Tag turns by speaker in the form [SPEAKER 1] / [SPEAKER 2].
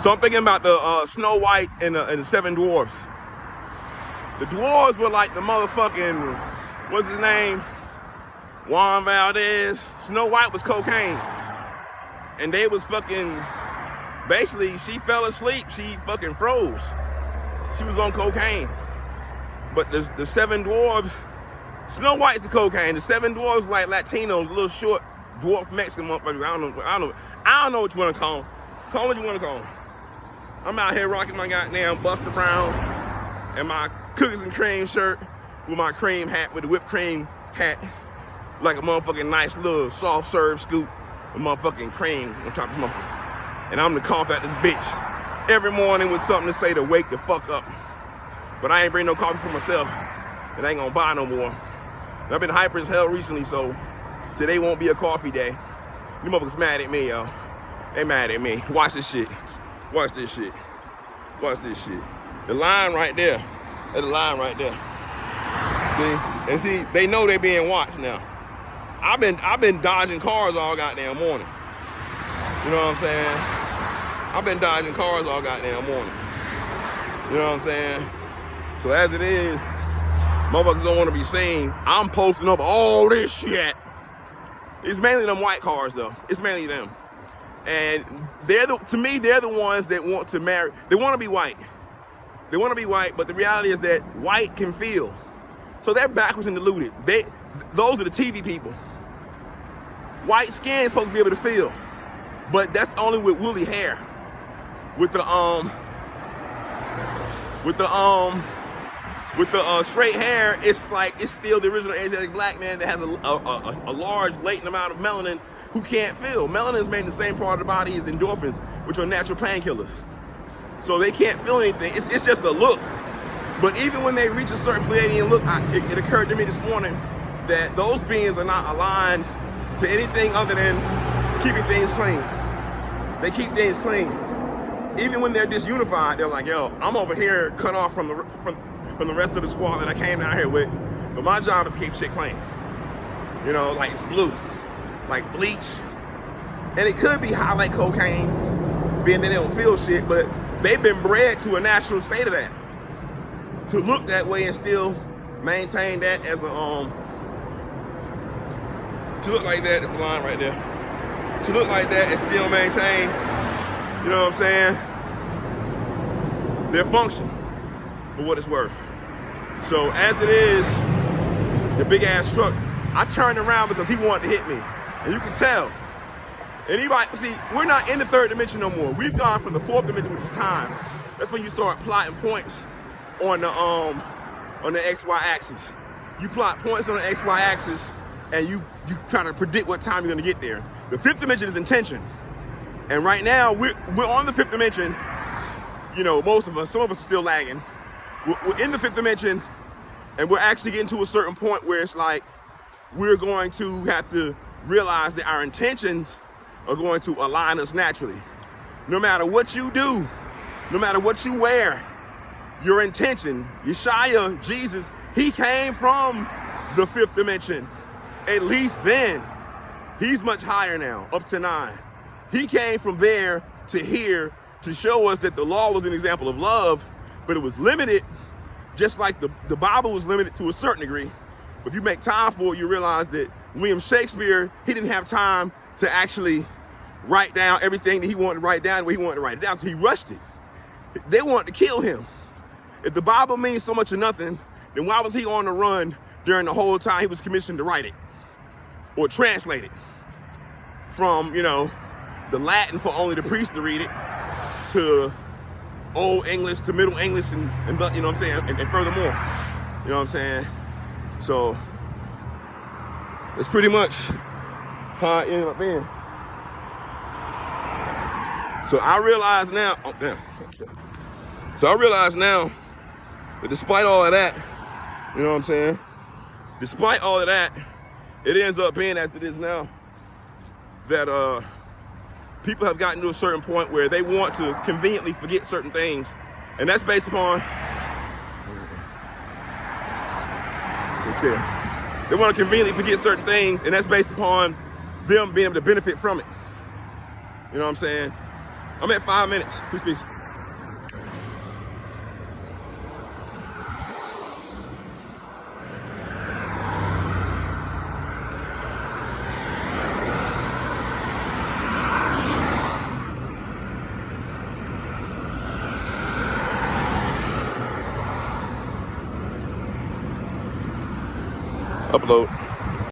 [SPEAKER 1] So I'm thinking about the Snow White and the Seven Dwarfs. The dwarves were like the motherfucking, what's his name? Juan Valdez. Snow White was cocaine. And they was fucking, basically, she fell asleep. She fucking froze. She was on cocaine. But the Seven Dwarfs, Snow White's the cocaine. The Seven Dwarfs like Latinos, little short dwarf Mexican motherfuckers. I don't know what you want to call them. Call them what you want to call them. I'm out here rocking my goddamn Buster Browns and my cookies and cream shirt with my cream hat, with the whipped cream hat, like a motherfucking nice little soft serve scoop with motherfucking cream on top of this motherfucker. And I'm the cough at this bitch every morning with something to say to wake the fuck up. But I ain't bring no coffee for myself, and I ain't gonna buy no more. And I've been hyper as hell recently, so today won't be a coffee day. You motherfuckers mad at me, y'all. They mad at me. Watch this shit. Watch this shit. Watch this shit. The line right there. There's the line right there. See? And see, they know they being watched now. I've been dodging cars all goddamn morning. You know what I'm saying? I've been dodging cars all goddamn morning. You know what I'm saying? So as it is, motherfuckers don't want to be seen. I'm posting up all this shit. It's mainly them white cars though. It's mainly them. And to me, they're the ones that want to marry. They want to be white. They want to be white, but the reality is that white can feel. So they're backwards and diluted. Those are the TV people. White skin is supposed to be able to feel, but that's only with woolly hair. With the straight hair, it's like it's still the original Asiatic black man that has a large latent amount of melanin who can't feel. Melanin is made in the same part of the body as endorphins, which are natural painkillers. So they can't feel anything. It's just a look. But even when they reach a certain Pleiadian look, it occurred to me this morning that those beings are not aligned to anything other than keeping things clean. They keep things clean. Even when they're disunified, they're like, yo, I'm over here cut off from the rest of the squad that I came down here with, but my job is to keep shit clean. You know, like it's blue, like bleach. And it could be highlight cocaine, being that they don't feel shit, but they've been bred to a natural state of that. To look that way and still maintain that as a, to look like that, it's a line right there. To look like that and still maintain, you know what I'm saying, their function for what it's worth. So as it is, the big ass truck, I turned around because he wanted to hit me. And you can tell. Anybody, see, we're not in the third dimension no more. We've gone from the fourth dimension, which is time. That's when you start plotting points on the XY axis. You plot points on the XY axis and you try to predict what time you're gonna get there. The fifth dimension is intention. And right now, we're on the fifth dimension. You know, most of us, some of us are still lagging. We're in the fifth dimension, and we're actually getting to a certain point where it's like, we're going to have to realize that our intentions are going to align us naturally. No matter what you do, no matter what you wear, your intention, Yeshua, Jesus, he came from the fifth dimension. At least then. He's much higher now, up to 9. He came from there to here to show us that the law was an example of love, but it was limited, just like the Bible was limited to a certain degree. If you make time for it, you realize that William Shakespeare, he didn't have time to actually write down everything that he wanted to write down the way he wanted to write it down, so he rushed it. They wanted to kill him. If the Bible means so much of nothing, then why was he on the run during the whole time he was commissioned to write it or translate it from, you know, the Latin for only the priest to read it to Old English to Middle English and you know what I'm saying, and furthermore, you know what I'm saying? So it's pretty much how I ended up being. So I realize now, oh damn. So I realize now that despite all of that, you know what I'm saying? Despite all of that, it ends up being as it is now, that people have gotten to a certain point where they want to conveniently forget certain things. And that's based upon, they want to conveniently forget certain things, and that's based upon them being able to benefit from it. You know what I'm saying? I'm at 5 minutes. Peace. Upload.